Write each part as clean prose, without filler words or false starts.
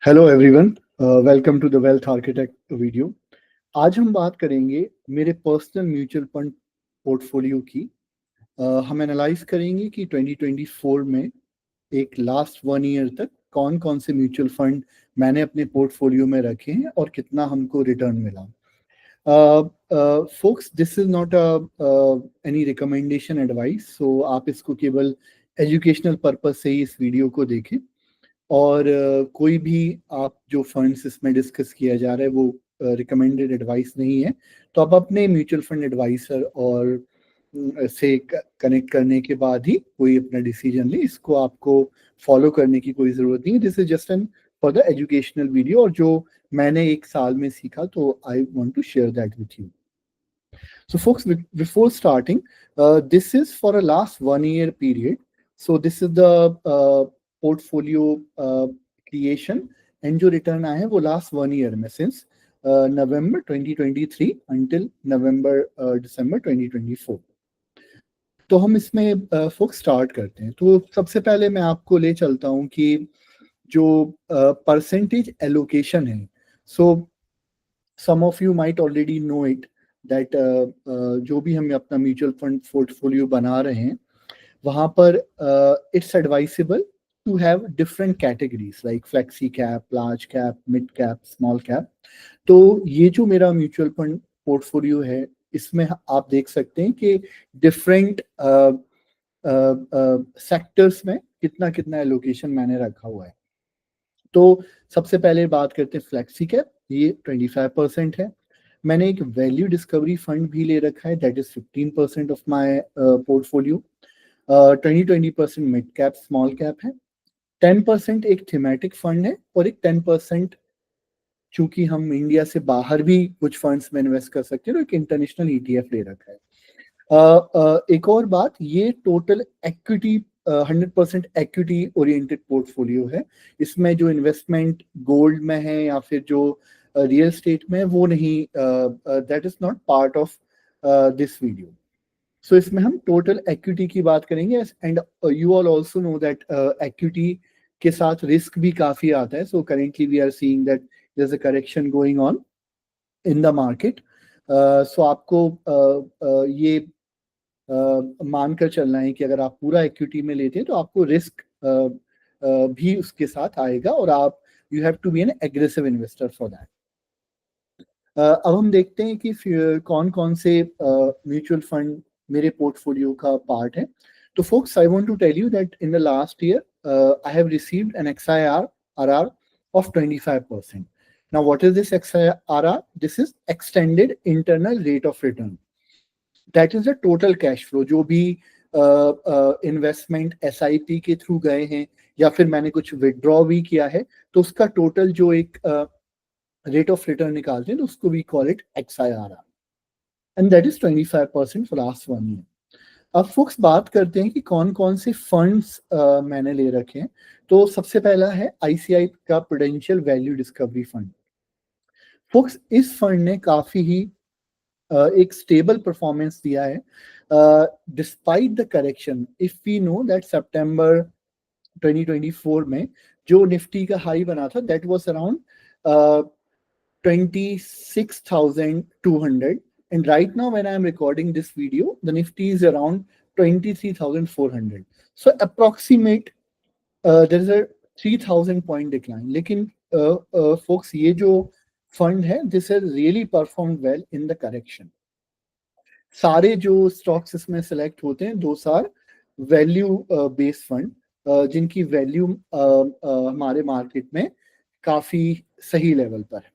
Hello everyone, welcome to the wealth architect video. आज हम बात करेंगे मेरे पर्सनल म्यूचुअल फंड पोर्टफोलियो की। हम एनालाइज करेंगे कि 2024 में एक लास्ट 1 ईयर तक कौन कौन से म्यूचुअल फंड मैंने अपने पोर्टफोलियो में रखे हैं और कितना हमको रिटर्न मिला। Folks, this is not any recommendation advice, so आप इसको केवल एजुकेशनल पर्पज से ही इस वीडियो को देखें। और कोई भी आप जो फंड्स इसमें डिस्कस किया जा रहा है वो रिकमेंडेड एडवाइस नहीं है। तो आप अपने म्यूचुअल फंड एडवाइसर और से कनेक्ट करने के बाद ही कोई अपना डिसीजन ले। इसको आपको फॉलो करने की कोई ज़रूरत नहीं है। This is just an for the educational video, और जो मैंने एक साल में सीखा तो I want to share that with you. So, folks, before starting, this is for a last 1 year period. So, this is the portfolio creation, and जो return आए हैं वो लास्ट 1 ईयर में, सिंस नवंबर 2023 अंटिल नवंबर दिसंबर 2024। तो हम इसमें focus start करते हैं। तो सबसे पहले मैं आपको ले चलता हूँ कि जो परसेंटेज एलोकेशन है। So some of you might already know it that जो भी हम अपना म्यूचुअल फंड पोर्टफोलियो बना रहे हैं वहाँ पर it's advisable to have different categories like flexi cap, large cap, mid cap, small cap. तो ये जो मेरा म्यूचुअल फंड पोर्टफोलियो है इसमें आप देख सकते हैं कि डिफरेंट सेक्टर्स में कितना कितना एलोकेशन मैंने रखा हुआ है। तो सबसे पहले बात करते हैं फ्लेक्सी कैप, ये 25% है। मैंने एक वैल्यू डिस्कवरी फंड भी ले रखा है, that is 15% of my portfolio. 20% mid cap small cap है। 10% एक थीमेटिक फंड है, और एक 10% चूंकि हम इंडिया से बाहर भी कुछ फंड्स में इन्वेस्ट कर सकते हैं, तो एक इंटरनेशनल ईटीएफ ले रखा है। एक और बात, ये total equity 100% equity oriented portfolio है। इसमें जो इन्वेस्टमेंट गोल्ड में है या फिर जो रियल स्टेट में है वो नहीं, that is not part of this video. So इसमें हम टोटल एक्विटी की बात करेंगे, and you all also know that equity के साथ रिस्क भी काफी आता है। So currently we are seeing that there is a correction going on in the market. So आपको ये मानकर चलना है कि अगर आप पूरा इक्विटी में लेते हैं तो आपको रिस्क भी उसके साथ आएगा, और आप you have to be an aggressive investor for that. अब हम देखते हैं कि कौन कौन से म्यूचुअल फंड मेरे पोर्टफोलियो का पार्ट है। तो folks, I want to tell you that in the last year, I have received an XIRR of 25%. Now, what is this XIRR? This is extended internal rate of return. That is the total cash flow जो भी investment SIP के through गए हैं या फिर मैंने कुछ withdraw भी किया है, तो उसका टोटल जो एक रेट ऑफ रिटर्न निकालते हैं तो उसको we call it XIRR, and that is 25% for last 1 year. अब फोक्स बात करते हैं कि कौन कौन से फंड्स मैंने ले रखे हैं। तो सबसे पहला है ICICI का prudential value discovery fund. Folks, इस फंड ने काफी ही एक स्टेबल परफॉर्मेंस दिया है despite the correction. If we know that सितंबर 2024 में जो निफ्टी का हाई बना था that was around 26,200, and right now when I am recording this video the Nifty is around 23,400. So approximate there is a 3,000 point decline. लेकिन folks, ये जो fund है this has really perform well in the correction. सारे जो stocks इसमें select होते हैं दो सार वैल्यू बेस्ड फंड, जिनकी वैल्यू हमारे मार्केट में काफी सही लेवल पर है।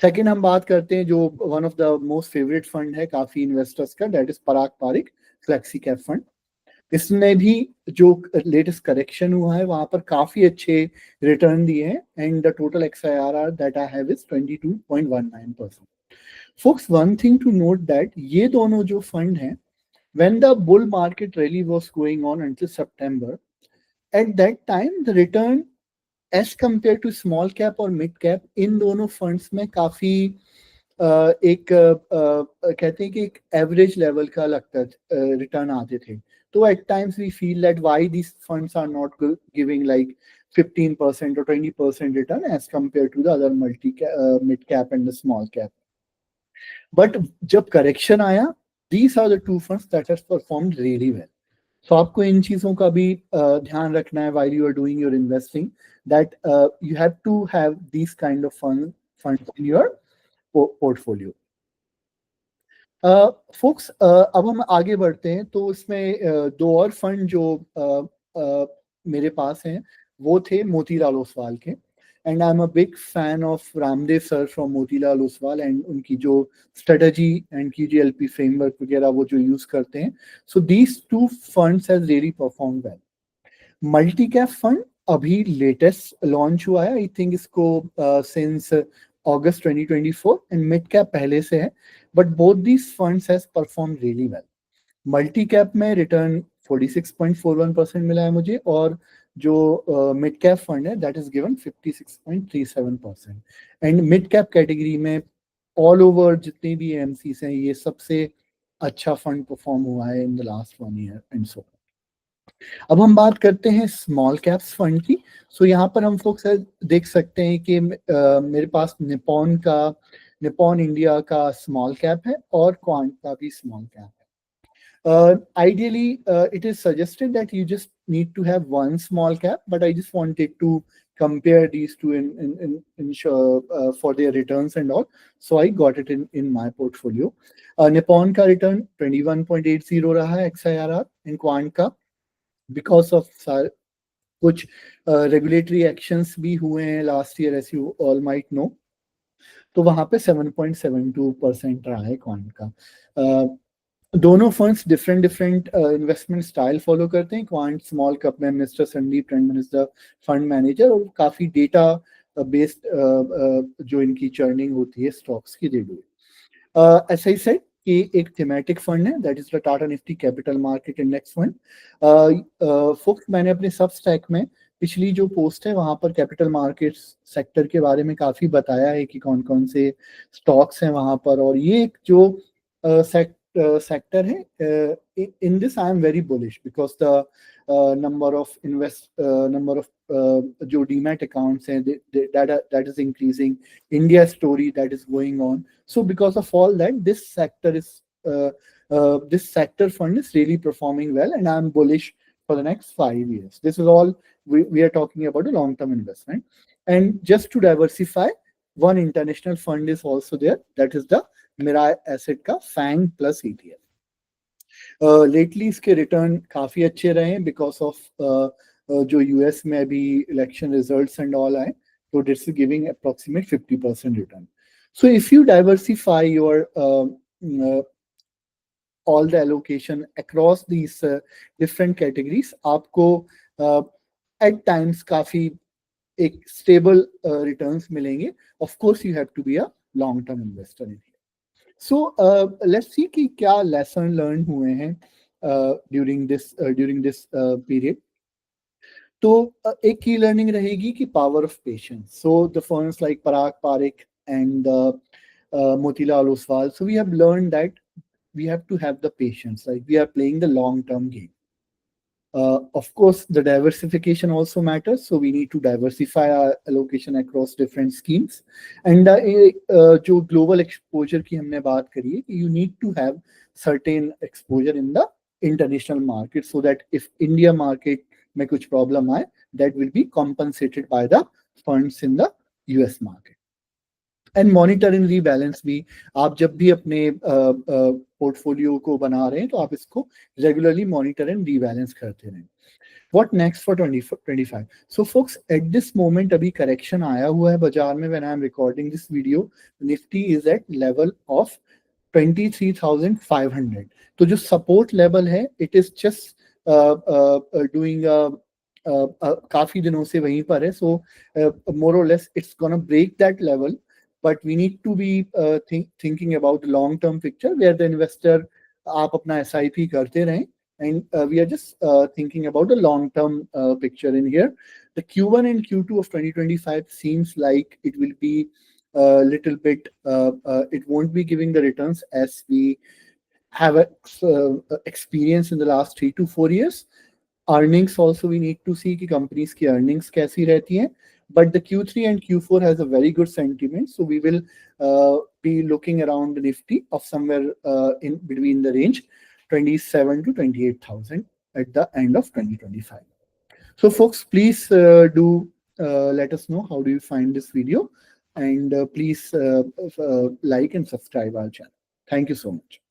सेकेंड हम बात करते हैं जो one of the most favorite fund है काफी इन्वेस्टर्स का, that is Parag Parikh flexi cap fund. इसने भी जो लेटेस्ट करेक्शन हुआ है वहां पर काफी अच्छे रिटर्न दिए हैं, and the total XIRR that I have is 22.19%। Folks, one thing to note that ये दोनों जो फंड हैं, when the bull market rally was going on until September, at that time the return as compared to small cap और mid cap इन दोनों funds में काफी एक कहते हैं कि एक एवरेज लेवल का लगता रिटर्न आते थे। तो at times we feel that why this funds are not giving like 15% or 20% return as compared to the other mid cap and the small cap. But जब correction आया, these are the two funds that has performed really well. So आपको इन चीजों का भी ध्यान रखना है while you are doing your investing, that you have to have these kind of funds in your portfolio. Folks अब हम आगे बढ़ते हैं, तो इसमें दो और फंड जो मेरे पास हैं वो थे मोतीलाल ओसवाल के, and I am a big fan of Ramdev sir from Motilal Oswal, and उनकी जो स्ट्रेटजी एंड KGLP फ्रेमवर्क वगैरह वो जो यूज करते हैं. So these two funds has really perform well. Multi cap fund अभी लेटेस्ट लॉन्च हुआ है, आई थिंक इसको since August 2024, and mid cap पहले से है, but both these funds has perform really well. Multi cap में रिटर्न 46.41% मिला है मुझे, और जो मिड कैप फंड है that is given 56.37%. And mid cap category में ऑल ओवर जितने भी AMCs हैं, ये सबसे अच्छा फंड परफॉर्म हुआ है in the last 1 year and so. अब हम बात करते हैं स्मॉल कैप्स फंड की. सो यहाँ पर हम फोक्स देख सकते हैं कि मेरे पास निपॉन इंडिया का स्मॉल कैप है और क्वांट का भी स्मॉल कैप है. Ideally, it is suggested that you just need to have one small cap, but I just wanted to compare these two for their returns and all. So I got it in my portfolio. Nippon का return 21.80 रहा है XIRR, and Quant का because of कुछ regulatory actions भी हुए हैं last year, as you all might know. तो वहां पे 7.72% रहा है क्वांट का. दोनों funds different investment style follow करते हैं. क्वांट स्मॉल कैप में mister Sandeep Tandon is the fund manager, और काफी डेटा बेस्ड जो इनकी चर्निंग होती है स्टॉक्स की, दे डू. ऐसा ही सेट कि एक थीमेटिक फंड है, that is the Tata nifty capital market index fund. Folks मैंने अपने सब स्टैक में पिछली जो पोस्ट है वहां पर कैपिटल मार्केट सेक्टर के बारे में काफी बताया है कि कौन कौन से स्टॉक्स हैं वहां पर, और ये एक जो sector है. In this I am very bullish because the number of जो demat accounts हैं that is increasing, India story that is going on. So because of all that, this sector fund is really performing well, and I am bullish for the next 5 years. This is all we are talking about a long-term investment. And just to diversify, one international fund is also there, that is the Mirae Asset का FANG plus ETF. Lately इसके return काफी अच्छे रहे हैं because of जो US में अभी election results and all आए, so this is giving approximate 50% return. So if you diversify your all the allocation across these different categories, आपको at times काफी एक stable returns मिलेंगे. Of course, you have to be a long-term investor in here. So let's see कि क्या lesson learned हुए हैं during this period. तो एक key learning रहेगी कि power of patience. So the firms like Parag Parikh and Motilal Oswal, so we have learned that we have to have the patience, like we are playing the long-term game. Of course, the diversification also matters, so we need to diversify our allocation across different schemes. And जो global exposure की हमने बात करी है, you need to have certain exposure in the international market, so that if India market में कुछ problem आए, that will be compensated by the funds in the US market. And monitor and rebalance भी, आप जब भी अपने portfolio को बना रहे हैं तो आप इसको रेगुलरली मॉनिटर एंड रीबैलेंस करते रहें. What next for 2025? So folks, at this moment अभी करेक्शन आया हुआ है बाजार में. When I am recording this video, Nifty is at level of 23,500. तो जो सपोर्ट लेवल है, it is just doing काफी दिनों से वहीं पर है. So more or less it's gonna break that level. But we need to be thinking about the long-term picture where the investor आप अपना SIP करते रहें, and we are just thinking about the long-term picture in here. The Q1 and Q2 of 2025 seems like it will be a little bit, it won't be giving the returns as we have experience in the last 3 to 4 years. Earnings also we need to see कि companies की earnings कैसी रहती हैं. But the Q3 and Q4 has a very good sentiment, so we will be looking around the Nifty of somewhere in between the range 27 to 28,000 at the end of 2025. So folks, please do let us know how do you find this video, and please like and subscribe our channel. Thank you so much.